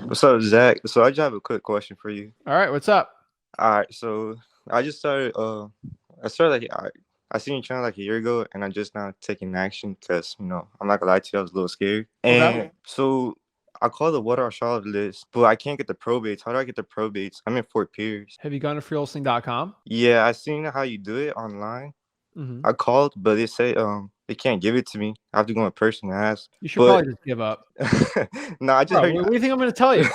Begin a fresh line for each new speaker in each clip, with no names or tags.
What's up, Zach? So I just have a quick question for you.
All right, what's up?
All right, so I just started. I started like I seen your channel like a year ago, and I just now taking action because I'm not gonna lie to you, I was a little scared.
Okay.
And so I called the water shop list, but I can't get the probates. How do I get the probates? I'm in Fort Pierce.
Have you gone to freeholding.com?
Yeah, I seen how you do it online.
Mm-hmm.
I called, but they say they can't give it to me. I have to go in person and ask.
You should
But
probably just give up.
no, I just
Bro,
heard.
what do you think I'm going to tell you?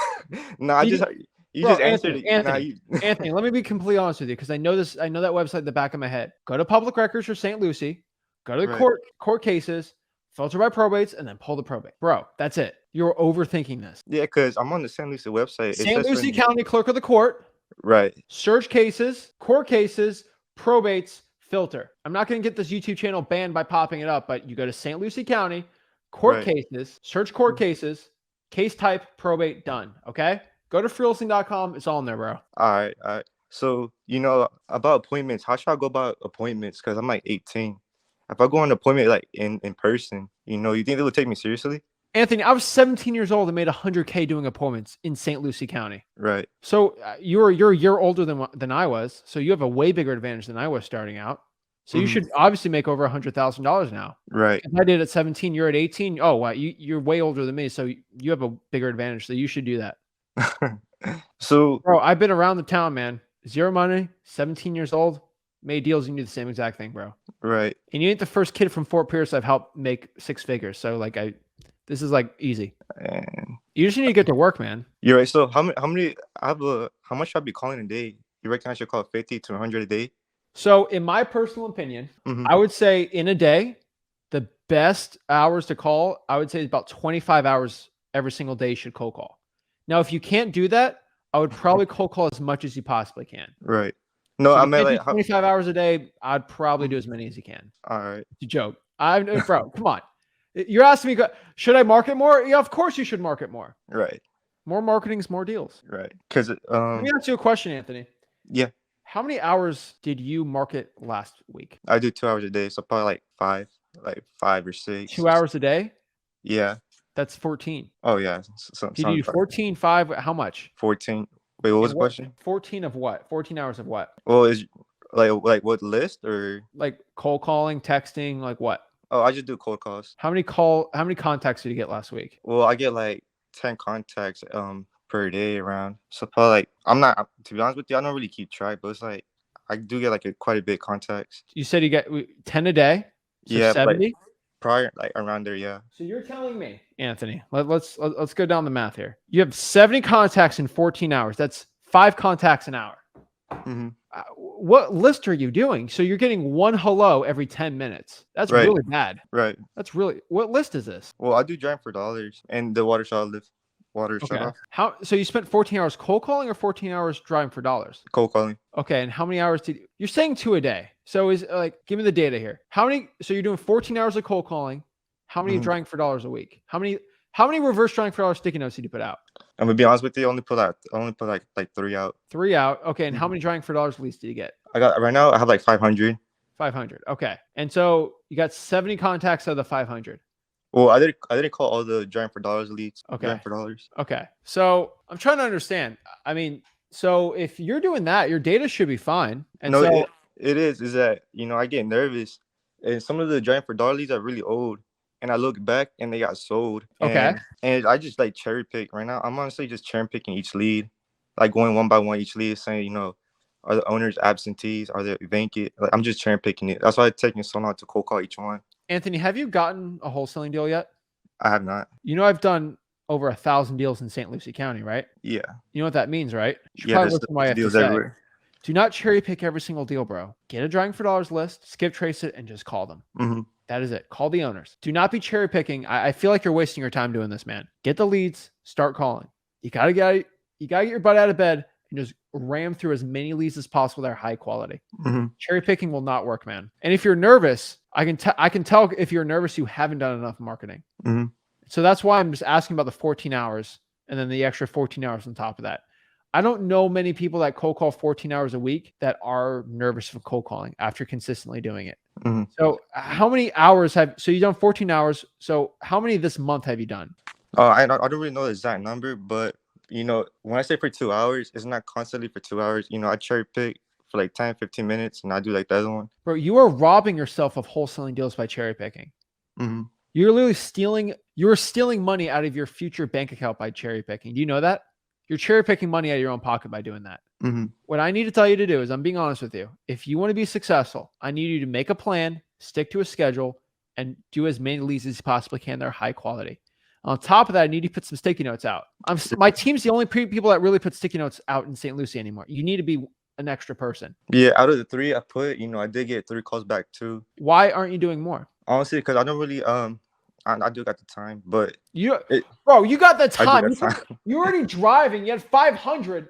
No, I just
You,
heard, you
bro,
just answered
Anthony,
it. Nah,
Anthony,
you.
Anthony, let me be completely honest with you because I know this. I know that website in the back of my head. Go to public records for St. Lucie, go to the
Right.
court cases, filter by probates, and then pull the probate. Bro, that's it. You're overthinking this.
Yeah, because I'm on the San Luis website. It
St.
says
Lucie
certain.
County Clerk of the Court,
Right.
search cases, court cases, probates, filter. I'm not going to get this YouTube channel banned by popping it up, but you go to St. Lucie County, court
Right.
cases, search court cases, case type, probate, done. Okay? Go to freeholding.com. It's all in there, bro.
All right. All right. So, about appointments, how should I go about appointments? Because I'm like 18. If I go on an appointment like in person, you think they would take me seriously?
Anthony, I was 17 years old and made 100K doing appointments in St. Lucie County.
Right.
So you're a year older than I was. So you have a way bigger advantage than I was starting out. So you should obviously make over $100,000 now.
Right.
If I did at 17, you're at 18. Oh, wow. You're way older than me. So you have a bigger advantage. So you should do that.
So,
Bro, I've been around the town, man. Zero money, 17 years old, made deals. You can do the same exact thing, bro.
right.
And you ain't the first kid from Fort Pierce I've helped make six figures. So this is like easy.
And
You just need to get to work, man.
you're right. So how many how much should I be calling a day? You reckon I should call 50 to 100 a day?
So in my personal opinion,
Mhm.
I would say in a day, the best hours to call, I would say about 25 hours every single day you should cold call. Now, if you can't do that, I would probably cold call as much as you possibly can.
Right. No,
So
I
if you
meant
can't
like
do 25 hours a day, I'd probably do as many as you can.
all right.
It's a joke. Bro, come on. You're asking me, should I market more? Yeah, of course you should market more.
Right.
More marketing is more deals.
Right. Because
Let me ask you a question, Anthony.
yeah,
How many hours did you market last week?
I do 2 hours a day, so probably like five or six.
2 hours a day?
Yeah.
That's 14.
Oh yeah.
Did you do 14, 5? How much?
14. Wait, what was the question?
14 of what? 14 hours of what?
Well, is like what list or?
Like cold calling, texting, like what?
Oh, I just do cold calls.
How many contacts did you get last week?
Well, I get like 10 contacts per day around. So probably like I'm not, to be honest with you, I don't really keep track, but it's like I do get like quite a bit of contacts.
You said you get 10 a day? So
Yeah,
70?
like prior like around there, yeah.
So you're telling me, Anthony, let's go down the math here. You have 70 contacts in 14 hours. That's 5 contacts an hour.
Mm-hmm.
What list are you doing? So you're getting one hello every 10 minutes. That's
Right.
really bad.
Right.
That's really, what list is this?
Well, I do drive for dollars and the water shut
Okay.
off.
So you spent 14 hours cold calling or 14 hours driving for dollars?
Cold calling.
Okay. And how many hours you're saying 2 a day. So give me the data here. So you're doing 14 hours of cold calling. How many driving for dollars a week? How many reverse driving for dollars sticky notes did you put out?
I'm gonna be honest with you, I only put like 3 out.
3 out. Okay. And how many driving for dollars leads did you get?
I got right now I have like 500.
500. Okay. And so you got 70 contacts out of the 500.
Well, I didn't call all the driving for dollars leads.
Okay.
Driving for dollars.
Okay. So I'm trying to understand. I mean, so if you're doing that, your data should be fine. And
no,
so
it is that I get nervous, and some of the driving for dollar leads are really old, and I look back and they got sold.
Okay.
And I just like cherry pick right now. I'm honestly just cherry picking each lead, like going one by one each lead, saying are the owners absentees? Are they vacant? Like I'm just cherry picking it. That's why it's taking so long to cold call each one.
Anthony, have you gotten a wholesaling deal yet?
I have not.
I've done over 1,000 deals in St. Lucie County, right?
Yeah.
You know what that means, right? You should
Yeah,
probably
there's
listen to what I have to
deals
say.
everywhere.
Do not cherry pick every single deal, bro. Get a driving for dollars list, skip trace it, and just call them.
Mm-hmm.
That is it. Call the owners. Do not be cherry picking. I feel like you're wasting your time doing this, man. Get the leads, start calling. You gotta get your butt out of bed and just ram through as many leads as possible that are high quality.
Mm-hmm.
Cherry picking will not work, man. And if you're nervous, I can tell if you're nervous, you haven't done enough marketing.
Mm-hmm.
So that's why I'm just asking about the 14 hours and then the extra 14 hours on top of that. I don't know many people that cold call 14 hours a week that are nervous for cold calling after consistently doing it.
Mm-hmm.
So how many hours you've done 14 hours. So how many this month have you done?
I don't really know the exact number, but you know, when I say for 2 hours, it's not constantly for 2 hours. You know, I cherry pick for like 10, 15 minutes, and I do like the other one.
Bro, you are robbing yourself of wholesaling deals by cherry picking.
Mm-hmm.
You're literally stealing money out of your future bank account by cherry picking. Do you know that? You're cherry picking money out of your own pocket by doing that.
Mm-hmm.
What I need to tell you to do is, I'm being honest with you. If you want to be successful, I need you to make a plan, stick to a schedule, and do as many leads as you possibly can. They're high quality. On top of that, I need you to put some sticky notes out. My team's the only people that really put sticky notes out in St. Lucie anymore. You need to be an extra person.
Yeah, out of the 3 I put, you know, I did get 3 calls back too.
Why aren't you doing more?
Honestly, because I don't really I do got the time, but
you got the time.
time.
You're already driving. You had 500.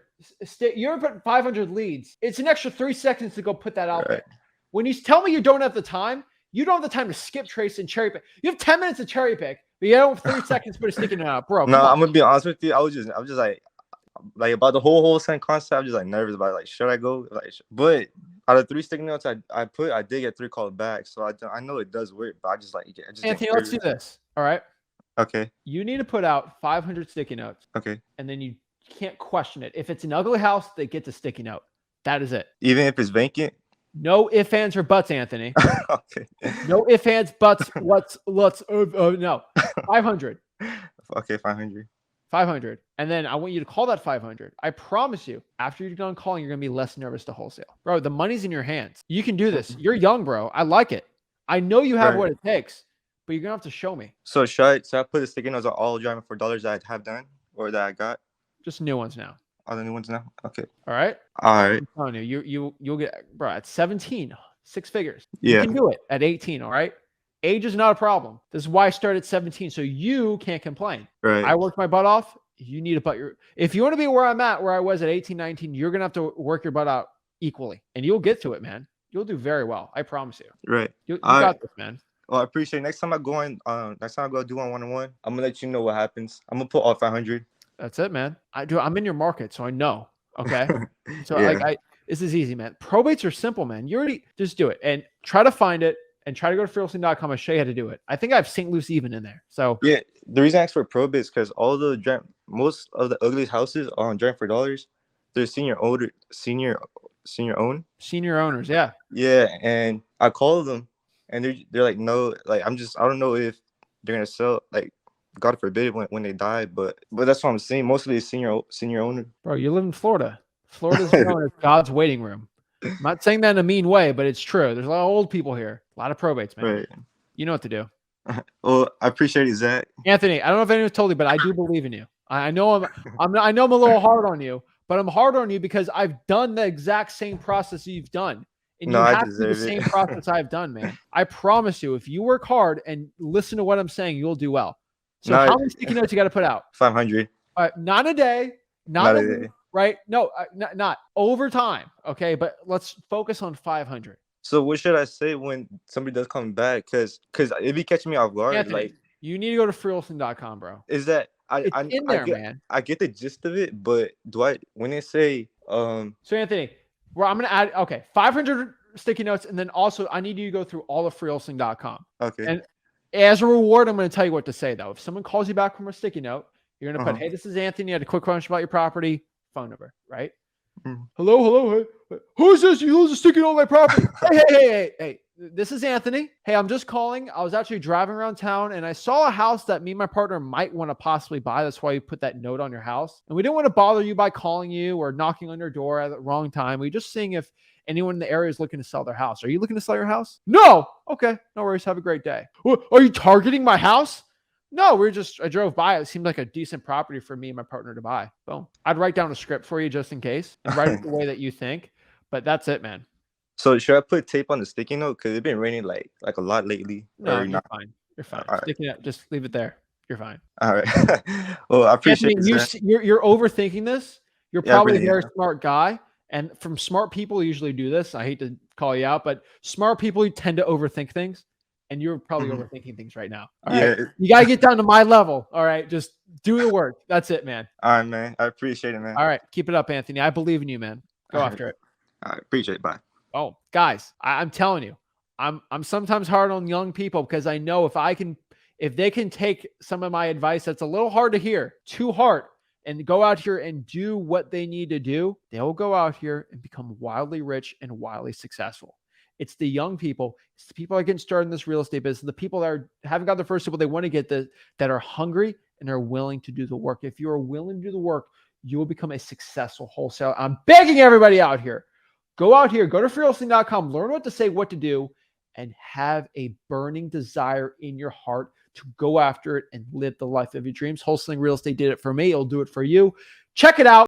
You're putting 500 leads. It's an extra 3 seconds to go put that out there. When you tell me you don't have the time, you don't have the time to skip trace and cherry pick. You have 10 minutes to cherry pick, but you don't have 3 seconds to put a sticky note out, bro.
No, I'm gonna be honest with you. I'm just like about the whole wholesaling concept. I'm just like nervous about like, should I go? Like, but out of 3 sticky notes I did get 3 calls back, so I know it does work. But I just
Anthony, let's do this. All right.
Okay.
You need to put out 500 sticky notes.
Okay.
And then you can't question it. If it's an ugly house, they get the sticky note. That is it.
Even if it's vacant.
No ifs, ands, or buts, Anthony.
Okay.
No ifs, ands, buts. No. 500.
Okay, 500.
500. And then I want you to call that 500. I promise you, after you're done calling, you're going to be less nervous to wholesale. Bro, the money's in your hands. You can do this. You're young, bro. I like it. I know you have what it takes, but you're going to have to show me. So
should I put the sticky notes on all driving for dollars that I have done or that I got?
Just new ones now.
All the new ones now? Okay.
All right?
All right.
I'm telling you, you'll get, bro, at 17, 6 figures.
Yeah.
You can do it at 18, all right? Age is not a problem. This is why I started at 17, so you can't complain.
Right.
I worked my butt off. You need to if you want to be where I'm at, where I was at 18, 19, you're going to have to work your butt out equally, and you'll get to it, man. You'll do very well. I promise you.
Right.
You got this, man.
Well, I appreciate it. Next time I go do one-on-one, I'm gonna let you know what happens. I'm gonna put all 500.
That's it, man. I'm in your market, so I know. Okay. So this is easy, man. Probates are simple, man. You already just do it and try to find it and try to go to freeholding.com and show you how to do it. I think I have St. Lucie even in there. So
yeah, the reason I asked for probate is because most of the ugliest houses on Driving for Dollars, they're senior owners.
Yeah.
Yeah, and I called them, and they're like, no, like I don't know if they're gonna sell, like, God forbid when they die, but that's what I'm saying. Mostly it's senior owner.
Bro, you live in Florida. Florida's known as God's waiting room. I'm not saying that in a mean way, but it's true. There's a lot of old people here. A lot of probates, man.
Right.
You know what to do.
Well, I appreciate it, Zach.
Anthony, I don't know if anyone's told you, but I do believe in you. I know I'm a little hard on you, but I'm hard on you because I've done the exact same process you've done. And you have to do the same process I've done, man. I promise you, if you work hard and listen to what I'm saying, you'll do well. So how many sticky notes you got to put out?
500.
Not a day. Not a day. Right? No, not over time. Okay, but let's focus on 500.
So what should I say when somebody does come back? Because it be catching me off guard.
Anthony, like, you need to go to freeholding.com, bro.
Is that
man?
I get the gist of it, but when they say
So Anthony, I'm gonna add 500 sticky notes, and then also I need you to go through all of freeholding.com.
Okay.
And as a reward, I'm going to tell you what to say, though. If someone calls you back from a sticky note, you're going to put, hey, this is Anthony. I had a quick question about your property. Phone number, right? Mm-hmm. Hello. Hey, who's this? You lose a sticky note on my property. Hey. This is Anthony. Hey, I'm just calling. I was actually driving around town, and I saw a house that me and my partner might want to possibly buy. That's why we put that note on your house. And we didn't want to bother you by calling you or knocking on your door at the wrong time. We were just seeing if anyone in the area is looking to sell their house. Are you looking to sell your house? No. Okay. No worries. Have a great day. Are you targeting my house? No, I drove by. It seemed like a decent property for me and my partner to buy. Boom. I'd write down a script for you just in case and write it the way that you think. But that's it, man.
So should I put tape on the sticky note? Because it's been raining like a lot lately.
No, you're fine. You're fine. Sticky note, just leave it there. You're fine.
All right. Well, I appreciate
it. You're overthinking this. You're probably a very smart guy. And from smart people usually do this. I hate to call you out, but smart people tend to overthink things. And you're probably overthinking things right now. All right. You got to get down to my level. All right. Just do the work. That's it, man.
All right, man. I appreciate it, man.
All right. Keep it up, Anthony. I believe in you, man. Go after it.
I appreciate it. Bye.
Oh, guys, I'm telling you, I'm sometimes hard on young people because I know if they can take some of my advice that's a little hard to hear, too hard, and go out here and do what they need to do, they'll go out here and become wildly rich and wildly successful. It's the young people, it's the people that are getting started in this real estate business, the people that haven't got the first step, but they want to get this, that are hungry and are willing to do the work. If you are willing to do the work, you will become a successful wholesaler. I'm begging everybody out here. Go out here, go to freewholesaling.com, learn what to say, what to do, and have a burning desire in your heart to go after it and live the life of your dreams. Wholesaling Real Estate did it for me. It'll do it for you. Check it out.